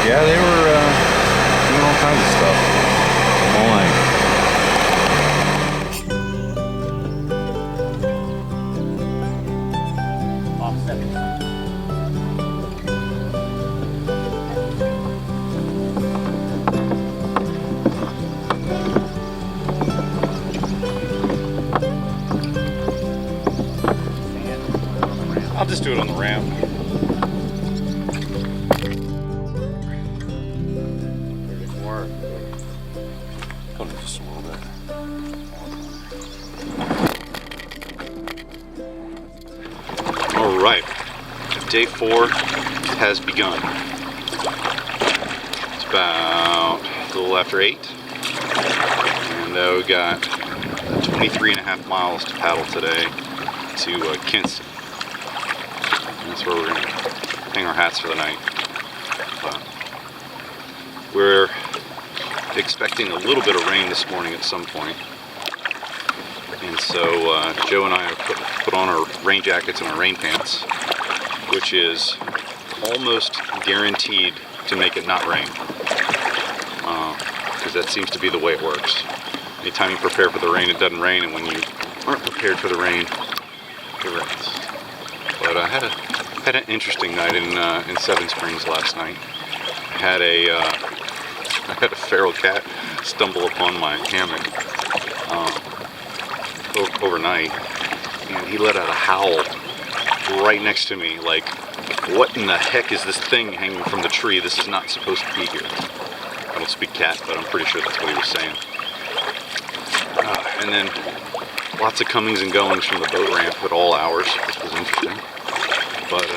Yeah, they were doing all kinds of stuff all night. I'll just do it on the ramp. Hold it just a little bit. All right, day 4 has begun. It's about a little after 8, and we got 23.5 miles to paddle today to Kinston. That's where we're going to hang our hats for the night. We're expecting a little bit of rain this morning at some point. And so Joe and I have put on our rain jackets and our rain pants, which is almost guaranteed to make it not rain. Because that seems to be the way it works. Anytime you prepare for the rain, it doesn't rain, and when you aren't prepared for the rain, it rains. But I had an interesting night in Seven Springs last night. I had a feral cat stumble upon my hammock overnight, and he let out a howl right next to me, like, what in the heck is this thing hanging from the tree? This is not supposed to be here. I don't speak cat, but I'm pretty sure that's what he was saying. And then lots of comings and goings from the boat ramp at all hours, which was interesting. But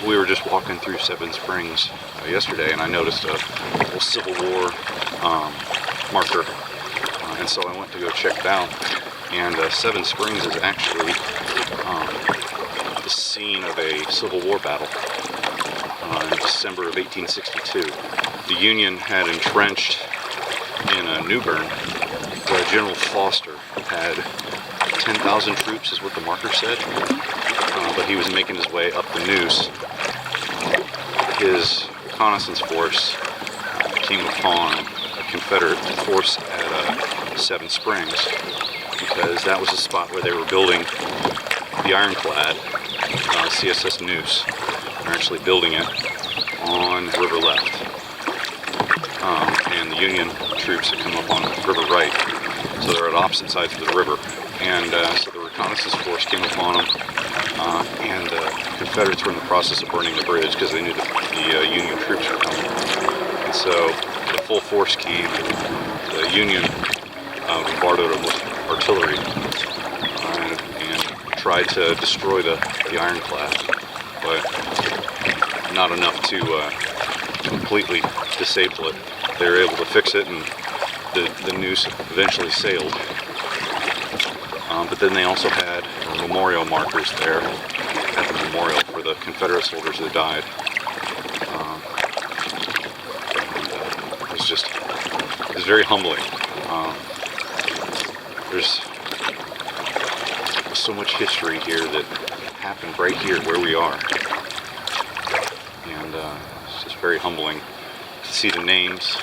we were just walking through Seven Springs yesterday, and I noticed a little Civil War marker, and so I went to go check it out. And Seven Springs is actually the scene of a Civil War battle in December of 1862. The Union had entrenched in New Bern. General Foster had 10,000 troops, is what the marker said, but he was making his way up the Neuse. His reconnaissance force came upon a Confederate force at Seven Springs, because that was the spot where they were building the ironclad CSS Neuse. They're actually building it on River Left. And the Union troops had come up on River Right, so they're at opposite sides of the river. And so the reconnaissance force came upon them, and the Confederates were in the process of burning the bridge because they knew that the Union troops were coming. And so the full force came, and the Union bombarded them with artillery and tried to destroy the ironclad, but not enough to completely disable it. They were able to fix it, and the Neuse eventually sailed. But then they also had memorial markers there at the memorial for the Confederate soldiers that died. It was very humbling. There's so much history here that happened right here where we are. And it's just very humbling to see the names.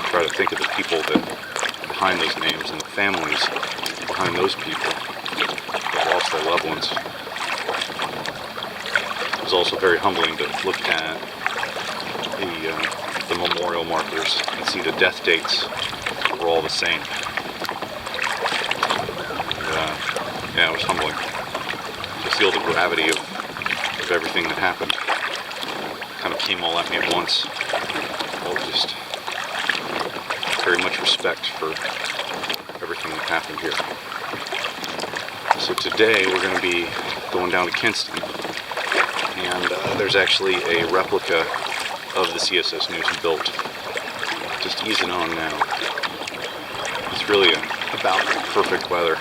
Try to think of the people that behind those names and the families behind those people that lost their loved ones. It was also very humbling to look at the memorial markers and see the death dates were all the same. Yeah, it was humbling to feel the gravity of everything that happened. Kind of came all at me at once. Well, just very much respect for everything that happened here. So today we're going to be going down to Kinston, and there's actually a replica of the CSS Neuse built, just easing on now. It's really about perfect weather.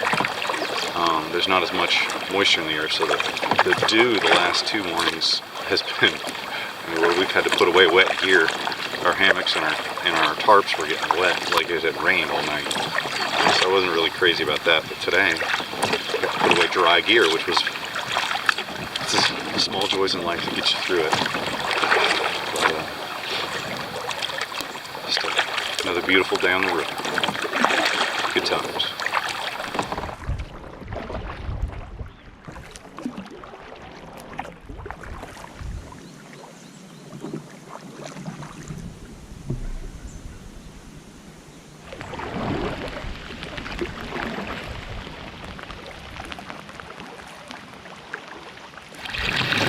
There's not as much moisture in the air, so the dew the last 2 mornings has been, where we've had to put away wet gear. Our hammocks and our tarps were getting wet, like it had rained all night. So I wasn't really crazy about that, but today I had to put away dry gear, which was small joys in life that get you through it. But, just another beautiful day on the river. Good times.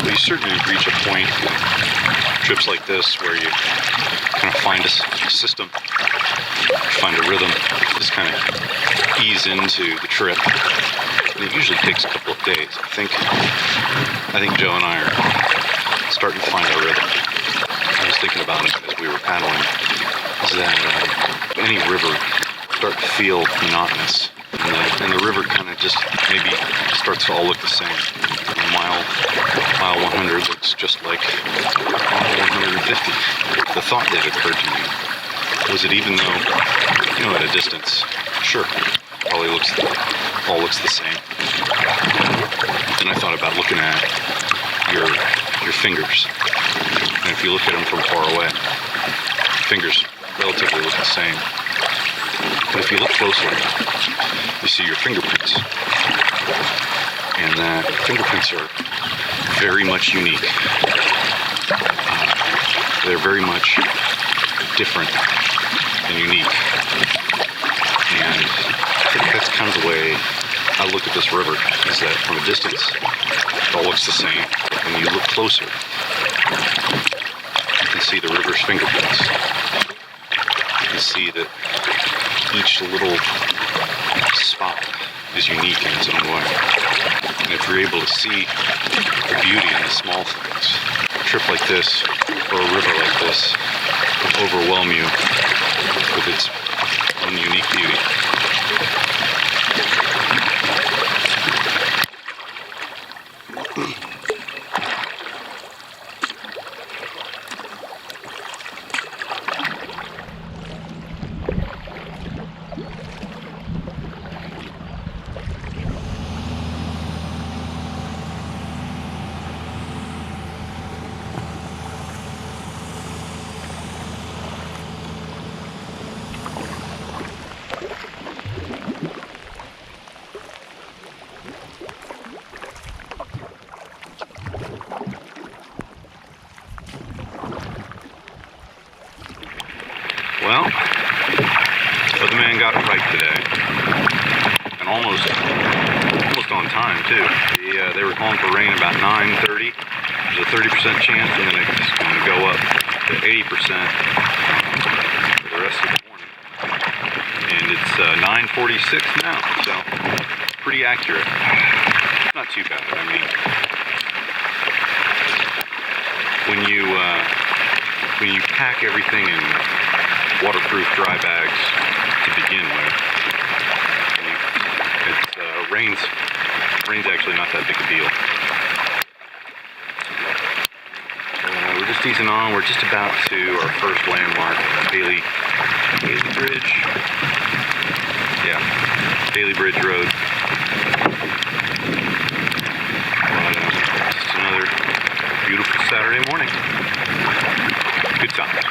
You certainly reach a point in trips like this where you kind of find a system, find a rhythm, just kind of ease into the trip. And it usually takes a couple of days. I think Joe and I are starting to find our rhythm. I was thinking about it as we were paddling, is that any river start to feel monotonous, and the river kind of just maybe starts to all look the same. Mile 100 looks just like mile 150. The thought that occurred to me was that even though, at a distance, sure, probably all looks the same. Then I thought about looking at your fingers, and if you look at them from far away, fingers relatively look the same. But if you look closely, you see your fingerprints. And that fingerprints are very much unique. They're very much different and unique. And I think that's kind of the way I look at this river, is that from a distance, it all looks the same. But when you look closer, you can see the river's fingerprints. You can see that each little spot is unique in its own way. And if you're able to see the beauty in the small things, a trip like this, or a river like this, will overwhelm you with its own unique beauty. Well, weatherman got it right today, and almost on time too. They were calling for rain about 9:30. There's a 30% chance, and then it's going to go up to 80% for the rest of the morning. And it's 9:46 now, so pretty accurate. Not too bad. I mean, when you pack everything in waterproof dry bags to begin with, rain's actually not that big a deal. We're just easing on. We're just about to our first landmark, Bailey Bridge. Yeah, Bailey Bridge Road. Just another beautiful Saturday morning. Good times.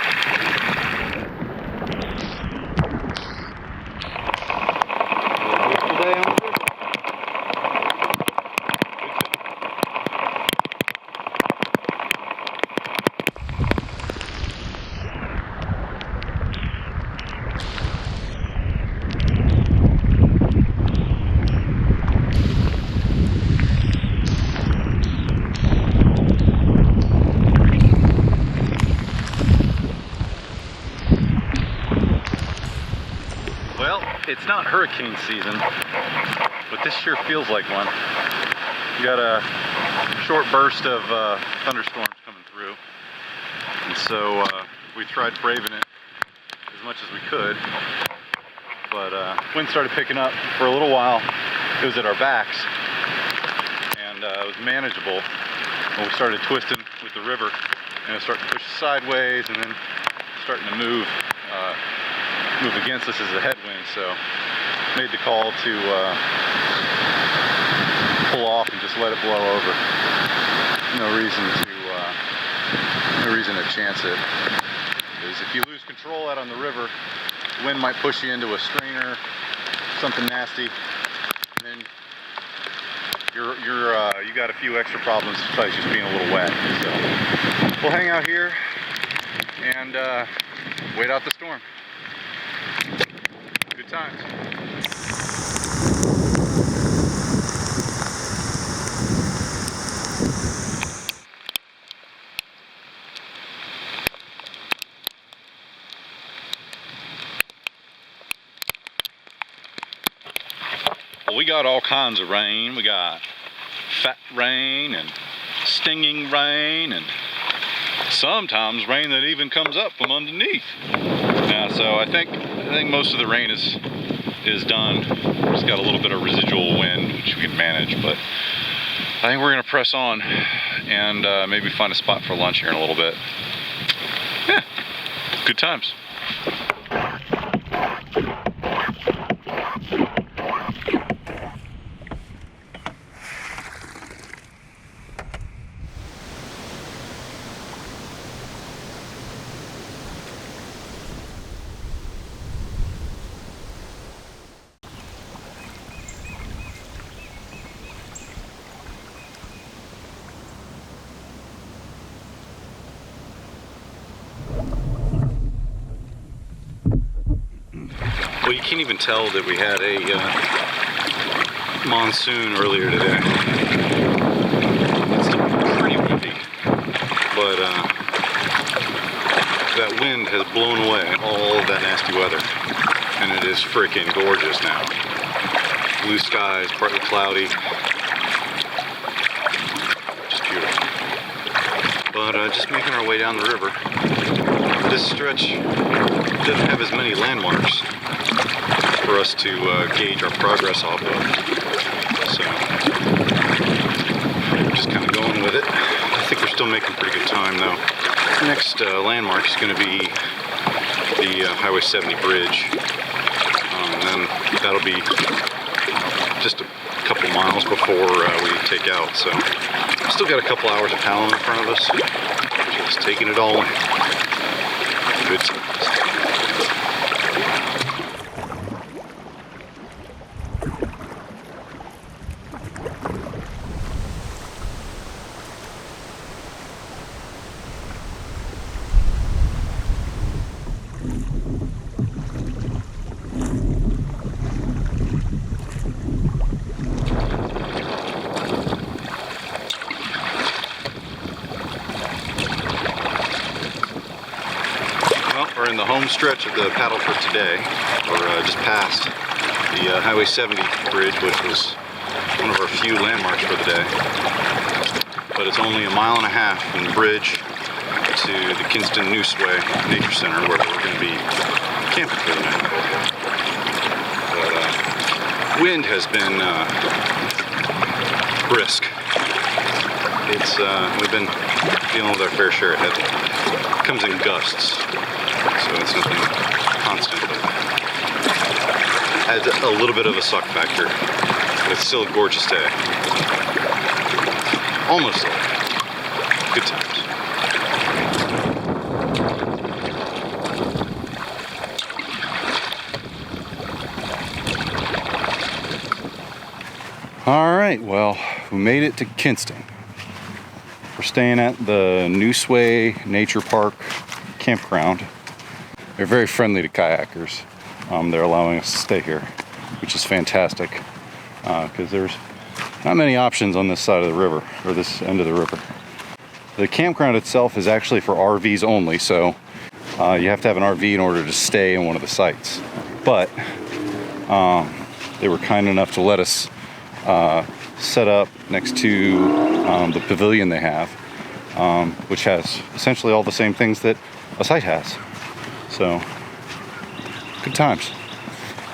Well, it's not hurricane season, but this sure feels like one. We got a short burst of thunderstorms coming through, and so we tried braving it as much as we could, but wind started picking up for a little while. It was at our backs, and it was manageable when we started twisting with the river, and it started to push sideways and then starting to move against us as a headwind, so made the call to pull off and just let it blow over. no reason to chance it. Because if you lose control out on the river, the wind might push you into a strainer, something nasty, and then you got a few extra problems besides just being a little wet. So we'll hang out here and wait out the storm. Good times. Well, we got all kinds of rain. We got fat rain and stinging rain and sometimes rain that even comes up from underneath. Yeah, so I think most of the rain is done. Just got a little bit of residual wind, which we can manage, but I think we're gonna press on and maybe find a spot for lunch here in a little bit. Yeah, good times. Well, you can't even tell that we had a monsoon earlier today. It's still pretty windy, but that wind has blown away all of that nasty weather, and it is freaking gorgeous now. Blue skies, partly cloudy, just beautiful. But just making our way down the river. This stretch doesn't have as many landmarks for us to gauge our progress off of. So we're just kind of going with it. I think we're still making pretty good time though. Next landmark is going to be the Highway 70 bridge. And then that'll be just a couple miles before we take out. So still got a couple hours of paddling in front of us. Just taking it all in. Good times. We're in the home stretch of the paddle for today. We're just past the Highway 70 bridge, which was one of our few landmarks for the day. But it's only a mile and a half from the bridge to the Kinston Neuse Nature Center, where we're going to be camping for the night. But wind has been brisk. We've been dealing with our fair share of heavy. It comes in gusts, so it's nothing constant, but adds a little bit of a suck factor. But it's still a gorgeous day. Almost there. Good times. All right, well, we made it to Kinston. We're staying at the Neuse Nature Park campground. They're very friendly to kayakers. They're allowing us to stay here, which is fantastic because there's not many options on this side of the river, or this end of the river. The campground itself is actually for RVs only, so you have to have an RV in order to stay in one of the sites. But they were kind enough to let us set up next to the pavilion they have, which has essentially all the same things that a site has. So, good times.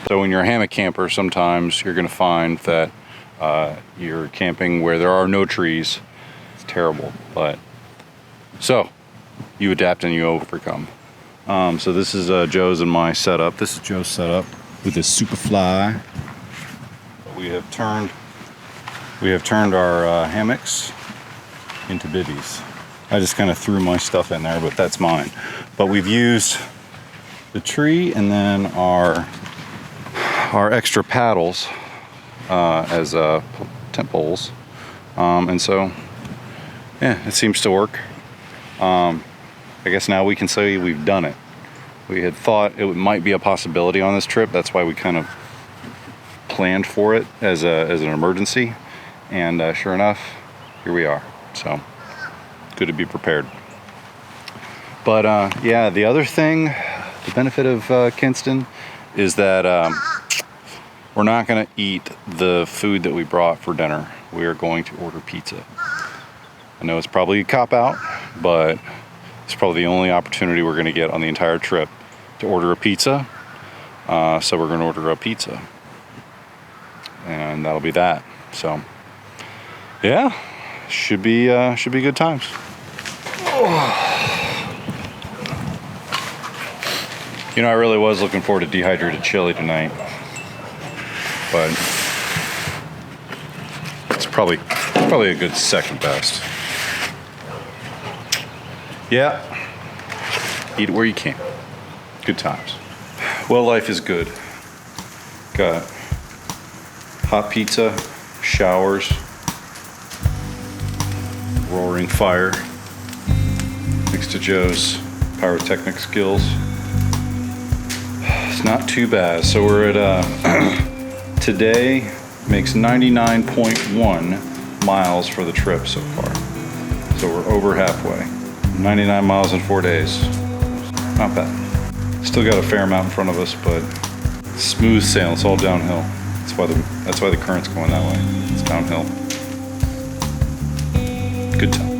So when you're a hammock camper, sometimes you're going to find that you're camping where there are no trees. It's terrible, but so you adapt and you overcome. So this is Joe's and my setup. This is Joe's setup with this Superfly. We have turned our hammocks into bivvies. I just kind of threw my stuff in there, but that's mine. But we've used the tree and then our extra paddles as tent poles. And so, yeah, it seems to work. I guess now we can say we've done it. We had thought it might be a possibility on this trip. That's why we kind of planned for it as an emergency. And sure enough, here we are. So, good to be prepared. But yeah, the other thing, the benefit of Kinston is that we're not going to eat the food that we brought for dinner. We are going to order pizza. I know it's probably a cop-out, but it's probably the only opportunity we're going to get on the entire trip to order a pizza. So we're going to order a pizza. And that'll be that. So, yeah, should be good times. You know, I really was looking forward to dehydrated chili tonight, but it's probably a good second best. Yeah, eat it where you can. Good times. Well, life is good. Got hot pizza, showers, roaring fire, next to Joe's pyrotechnic skills. It's not too bad. So we're at today makes 99.1 miles for the trip so far. So we're over halfway. 99 miles in 4 days. Not bad. Still got a fair amount in front of us, but smooth sailing. It's all downhill. That's why the current's going that way. It's downhill. Good time.